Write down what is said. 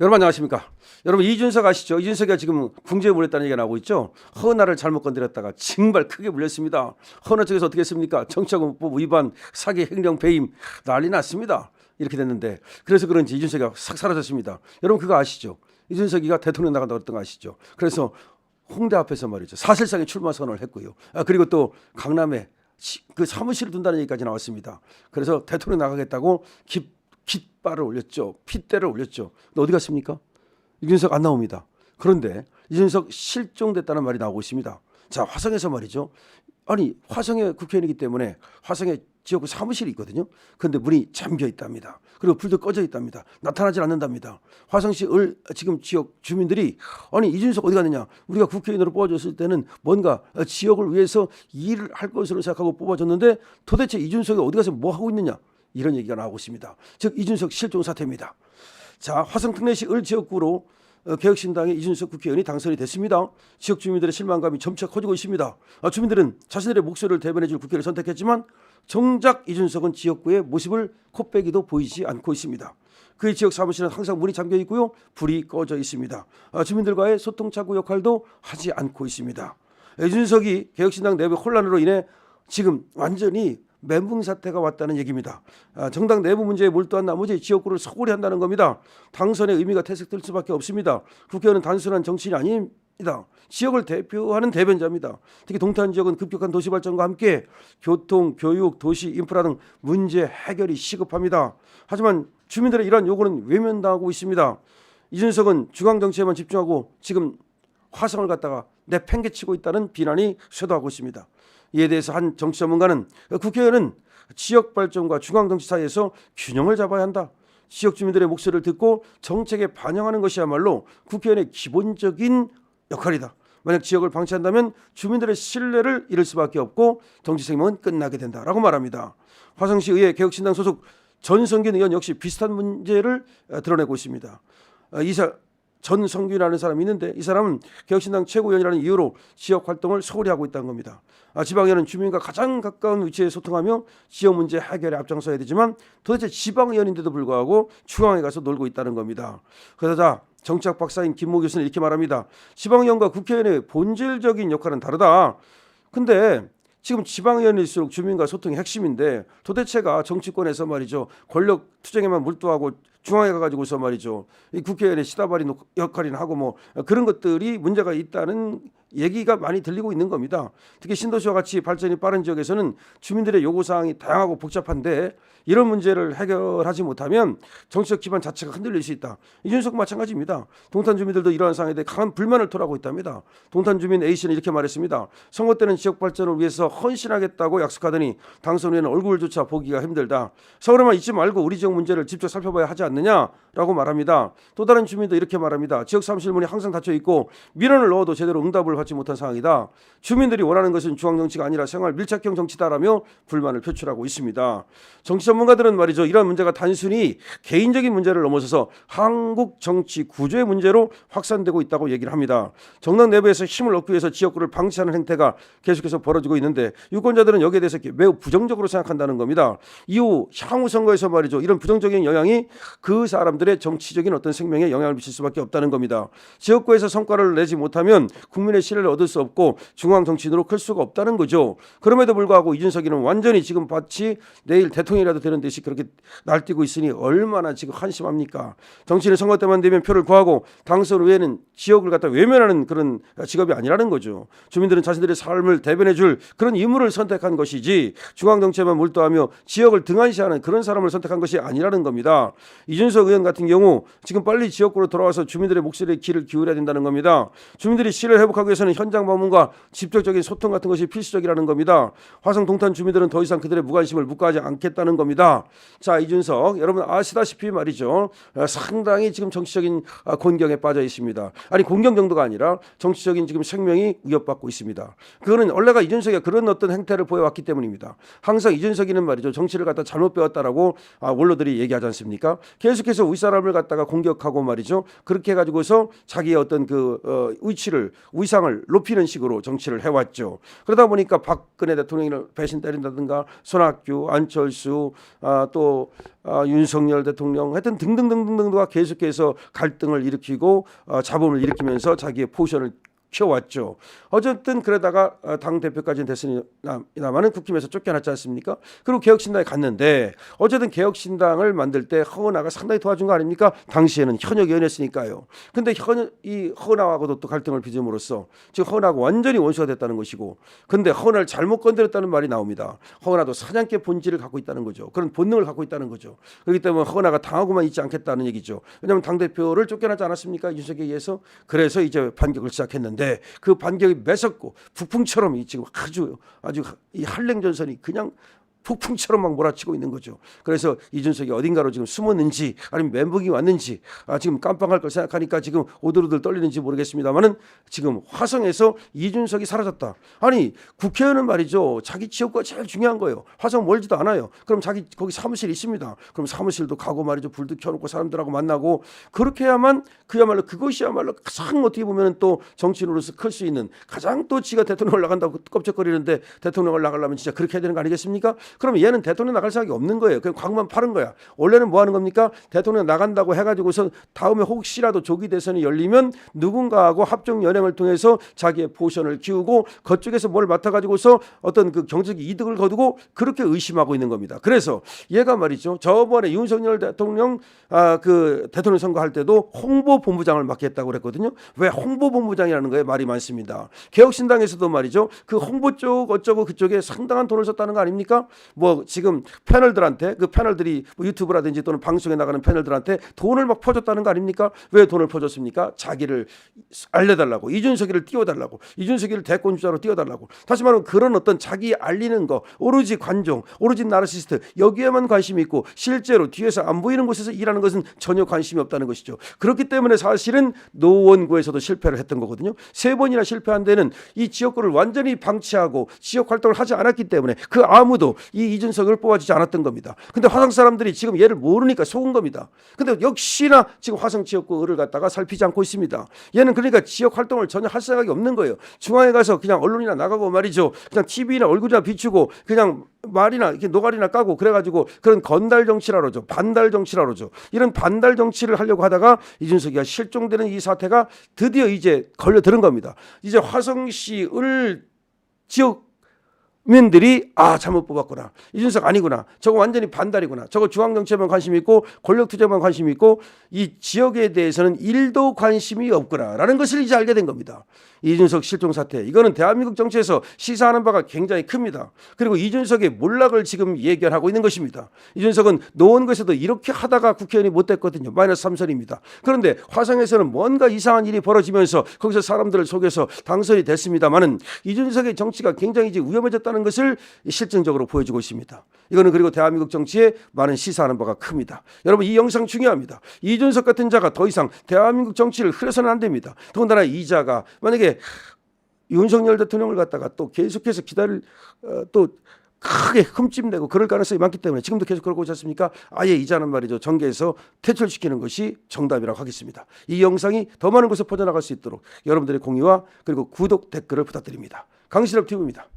여러분 안녕하십니까? 여러분 이준석 아시죠? 이준석이가 지금 궁지에 물렸다는 얘기가 나오고 있죠. 허나를 잘못 건드렸다가 징발 크게 물렸습니다. 허나 쪽에서 어떻게 했습니까? 정치자금법 위반, 사기, 횡령, 배임 난리 났습니다. 이렇게 됐는데 그래서 그런지 이준석이가 싹 사라졌습니다. 여러분 그거 아시죠? 이준석이가 대통령 나간다고 했던 거 아시죠? 그래서 홍대 앞에서 말이죠. 사실상의 출마 선언을 했고요. 그리고 또 강남에 그 사무실을 둔다는 얘기까지 나왔습니다. 그래서 대통령 나가겠다고 깃발을 올렸죠. 핏대를 올렸죠. 근데 어디 갔습니까? 이준석 안 나옵니다. 그런데 이준석 실종됐다는 말이 나오고 있습니다. 자, 화성에서 말이죠. 아니, 화성의 국회의원이기 때문에 화성에 지역구 사무실이 있거든요. 그런데 문이 잠겨 있답니다. 그리고 불도 꺼져 있답니다. 나타나지 않는답니다. 화성시 지금 지역 주민들이 아니 이준석 어디 갔느냐. 우리가 국회의원으로 뽑아줬을 때는 뭔가 지역을 위해서 일을 할 것으로 생각하고 뽑아줬는데 도대체 이준석이 어디 가서 뭐 하고 있느냐. 이런 얘기가 나오고 있습니다. 즉 이준석 실종 사태입니다. 자, 화성 특례시 지역구로 개혁신당의 이준석 국회의원이 당선이 됐습니다. 지역 주민들의 실망감이 점차 커지고 있습니다. 주민들은 자신들의 목소리를 대변해 줄 국회를 선택했지만 정작 이준석은 지역구의 모습을 코빼기도 보이지 않고 있습니다. 그의 지역 사무실은 항상 문이 잠겨 있고요. 불이 꺼져 있습니다. 주민들과의 소통착오 역할도 하지 않고 있습니다. 이준석이 개혁신당 내부 혼란으로 인해 지금 완전히 멘붕 사태가 왔다는 얘기입니다. 정당 내부 문제에 몰두한 나머지 지역구를 소홀히 한다는 겁니다. 당선의 의미가 퇴색될 수밖에 없습니다. 국회의원은 단순한 정치인이 아닙니다. 지역을 대표하는 대변자입니다. 특히 동탄 지역은 급격한 도시 발전과 함께 교통, 교육, 도시, 인프라 등 문제 해결이 시급합니다. 하지만 주민들의 이러한 요구는 외면당하고 있습니다. 이준석은 중앙정치에만 집중하고 지금 화성을 갖다가 내팽개치고 있다는 비난이 쇄도하고 있습니다. 이에 대해서 한 정치 전문가는 국회의원은 지역 발전과 중앙정치 사이에서 균형을 잡아야 한다. 지역 주민들의 목소리를 듣고 정책에 반영하는 것이야말로 국회의원의 기본적인 역할이다. 만약 지역을 방치한다면 주민들의 신뢰를 잃을 수밖에 없고 정치 생명은 끝나게 된다라고 말합니다. 화성시 의회 개혁신당 소속 전성균 의원 역시 비슷한 문제를 드러내고 있습니다. 전성균이라는 사람이 있는데 이 사람은 개혁신당 최고위원이라는 이유로 지역 활동을 소홀히 하고 있다는 겁니다. 지방의원은 주민과 가장 가까운 위치에 소통하며 지역 문제 해결에 앞장서야 되지만 도대체 지방의원인데도 불구하고 중앙에 가서 놀고 있다는 겁니다. 그러자 정치학 박사인 김모 교수는 이렇게 말합니다. 지방의원과 국회의원의 본질적인 역할은 다르다. 근데 지금 지방의원일수록 주민과 소통이 핵심인데 도대체가 정치권에서 말이죠. 권력 투쟁에만 몰두하고 중앙에 가가지고서 말이죠. 이 국회의원의 시다바리 역할이나 하고 뭐 그런 것들이 문제가 있다는 얘기가 많이 들리고 있는 겁니다. 특히 신도시와 같이 발전이 빠른 지역에서는 주민들의 요구사항이 다양하고 복잡한데 이런 문제를 해결하지 못하면 정치적 기반 자체가 흔들릴 수 있다. 이준석 마찬가지입니다. 동탄 주민들도 이러한 사항에 대해 강한 불만을 토로하고 있답니다. 동탄 주민 A씨는 이렇게 말했습니다. 선거 때는 지역 발전을 위해서 헌신하겠다고 약속하더니 당선 후에는 얼굴조차 보기가 힘들다. 서울에만 있지 말고 우리 지역 문제를 직접 살펴봐야 하지 않느냐라고 말합니다. 또 다른 주민도 이렇게 말합니다. 지역 사무실 문이 항상 닫혀 있고 민원을 넣어도 제대로 응답을 받지 못한 상황이다. 주민들이 원하는 것은 중앙정치가 아니라 생활 밀착형 정치다라며 불만을 표출하고 있습니다. 정치 전문가들은 말이죠. 이러한 문제가 단순히 개인적인 문제를 넘어서서 한국 정치 구조의 문제로 확산되고 있다고 얘기를 합니다. 정당 내부에서 힘을 얻기 위해서 지역구를 방치하는 행태가 계속해서 벌어지고 있는데 유권자들은 여기에 대해서 매우 부정적으로 생각한다는 겁니다. 이후 향후 선거에서 말이죠. 이런 부정적인 영향이 그 사람들의 정치적인 어떤 생명에 영향을 미칠 수밖에 없다는 겁니다. 지역구에서 성과를 내지 못하면 국민의 신뢰를 얻을 수 없고 중앙 정치인으로 클 수가 없다는 거죠. 그럼에도 불구하고 이준석이는 완전히 지금 마치 내일 대통령이라도 되는 듯이 그렇게 날뛰고 있으니 얼마나 지금 한심합니까? 정치인은 선거 때만 되면 표를 구하고 당선 후에는 지역을 갖다 외면하는 그런 직업이 아니라는 거죠. 주민들은 자신들의 삶을 대변해 줄 그런 인물을 선택한 것이지 중앙 정치에만 몰두하며 지역을 등한시하는 그런 사람을 선택한 것이 아니라는 겁니다. 이준석 의원 같은 경우 지금 빨리 지역구로 돌아와서 주민들의 목소리에 귀를 기울여야 된다는 겁니다. 주민들이 신뢰를 회복하기 위해서는 현장 방문과 직접적인 소통 같은 것이 필수적이라는 겁니다. 화성 동탄 주민들은 더 이상 그들의 무관심을 묵과하지 않겠다는 겁니다. 자, 이준석 여러분 아시다시피 말이죠. 상당히 지금 정치적인 곤경에 빠져 있습니다. 아니 곤경 정도가 아니라 정치적인 지금 생명이 위협받고 있습니다. 그거는 원래가 이준석이 그런 어떤 행태를 보여왔기 때문입니다. 항상 이준석이는 말이죠. 정치를 갖다 잘못 배웠다라고 원로들이 얘기하지 않습니까? 계속해서 윗사람을 갖다가 공격하고 말이죠. 그렇게 해가지고서 자기의 어떤 그 위치를 위상 위상을 높이는 식으로 정치를 해왔죠. 그러다 보니까 박근혜 대통령을 배신 때린다든가 손학규, 안철수, 윤석열 대통령 하여튼 등등등등등과 계속해서 갈등을 일으키고 잡음을 일으키면서 자기의 포션을 키워왔죠. 어쨌든 그러다가 당 대표까지는 됐으나마는 국힘에서 쫓겨났지 않습니까? 그리고 개혁신당에 갔는데 어쨌든 개혁신당을 만들 때 허은하가 상당히 도와준 거 아닙니까? 당시에는 현역 의원이었으니까요. 근데 이 허은하하고도 또 갈등을 빚음으로써 지금 허은하가 완전히 원수가 됐다는 것이고, 근데 허은하를 잘못 건드렸다는 말이 나옵니다. 허은하도 사냥개 본질을 갖고 있다는 거죠. 그런 본능을 갖고 있다는 거죠. 그렇기 때문에 허은하가 당하고만 있지 않겠다는 얘기죠. 왜냐하면 당 대표를 쫓겨나지 않았습니까? 윤석열에 의해서. 그래서 이제 반격을 시작했는데 그 반격이 매섭고 북풍처럼 지금 아주 이 한랭전선이 그냥 폭풍처럼 막 몰아치고 있는 거죠. 그래서 이준석이 어딘가로 지금 숨었는지 아니면 멘붕이 왔는지 지금 깜빵할 걸 생각하니까 지금 오들오들 떨리는지 모르겠습니다만은 지금 화성에서 이준석이 사라졌다. 아니 국회의원은 말이죠. 자기 지역구가 제일 중요한 거예요. 화성 멀지도 않아요. 그럼 자기 거기 사무실이 있습니다. 그럼 사무실도 가고 말이죠. 불도 켜놓고 사람들하고 만나고 그렇게 해야만 그야말로 그것이야말로 가장 어떻게 보면 또 정치인으로서 클 수 있는 가장 또 지가 대통령을 나간다고 껍적거리는데 대통령을 나가려면 진짜 그렇게 해야 되는 거 아니겠습니까? 그러면 얘는 대통령 나갈 생각이 없는 거예요. 그냥 광만 파는 거야. 원래는 뭐 하는 겁니까? 대통령 나간다고 해가지고서 다음에 혹시라도 조기 대선이 열리면 누군가하고 합종 연행을 통해서 자기의 포션을 키우고 그쪽에서 뭘 맡아가지고서 어떤 그 경제적 이득을 거두고 그렇게 의심하고 있는 겁니다. 그래서 얘가 말이죠. 저번에 윤석열 대통령 그 대통령 선거할 때도 홍보본부장을 맡겠다고 그랬거든요. 왜 홍보본부장이라는 거에 말이 많습니다. 개혁신당에서도 말이죠. 그 홍보 쪽 어쩌고 그쪽에 상당한 돈을 썼다는 거 아닙니까? 뭐 지금 패널들한테 그 패널들이 뭐 유튜브라든지 또는 방송에 나가는 패널들한테 돈을 막 퍼줬다는 거 아닙니까? 왜 돈을 퍼줬습니까? 자기를 알려달라고, 이준석이를 띄워달라고, 이준석이를 대권 주자로 띄워달라고. 다시 말하면 그런 어떤 자기 알리는 거, 오로지 관종, 오로지 나르시스트 여기에만 관심이 있고 실제로 뒤에서 안 보이는 곳에서 일하는 것은 전혀 관심이 없다는 것이죠. 그렇기 때문에 사실은 노원구에서도 실패를 했던 거거든요. 3번이나 실패한 데는 이 지역구를 완전히 방치하고 지역 활동을 하지 않았기 때문에 그 아무도 이 이준석을 뽑아주지 않았던 겁니다. 근데 화성 사람들이 지금 얘를 모르니까 속은 겁니다. 근데 역시나 지금 화성 지역구를 갖다가 살피지 않고 있습니다. 얘는 그러니까 지역 활동을 전혀 할 생각이 없는 거예요. 중앙에 가서 그냥 언론이나 나가고 말이죠. 그냥 TV나 얼굴이나 비추고 그냥 말이나 이렇게 노가리나 까고 그래가지고 그런 건달 정치라 그러죠. 반달 정치라 그러죠. 이런 반달 정치를 하려고 하다가 이준석이가 실종되는 이 사태가 드디어 이제 걸려드는 겁니다. 이제 화성시을 지역 민들이 잘못 뽑았구나. 이준석 아니구나. 저거 완전히 반달이구나. 저거 중앙정치에만 관심이 있고 권력투쟁만 관심이 있고 이 지역에 대해서는 1도 관심이 없구나 라는 것을 이제 알게 된 겁니다. 이준석 실종 사태. 이거는 대한민국 정치에서 시사하는 바가 굉장히 큽니다. 그리고 이준석의 몰락을 지금 예견하고 있는 것입니다. 이준석은 노원구에서도 이렇게 하다가 국회의원이 못 됐거든요. -3선입니다. 그런데 화성에서는 뭔가 이상한 일이 벌어지면서 거기서 사람들을 속여서 당선이 됐습니다마는 이준석의 정치가 굉장히 이제 위험해졌다는 것을 실증적으로 보여주고 있습니다. 이거는 그리고 대한민국 정치에 많은 시사하는 바가 큽니다. 여러분 이 영상 중요합니다. 이준석 같은 자가 더 이상 대한민국 정치를 흐려서는 안 됩니다. 더군다나 이 자가 만약에 윤석열 대통령을 갖다가 또 계속해서 또 크게 흠집내고 그럴 가능성이 많기 때문에 지금도 계속 그러고 있지 않습니까? 아예 이자는 말이죠. 정계에서 퇴출시키는 것이 정답이라고 하겠습니다. 이 영상이 더 많은 곳에 퍼져나갈 수 있도록 여러분들의 공유와 그리고 구독, 댓글을 부탁드립니다. 강신업 TV입니다.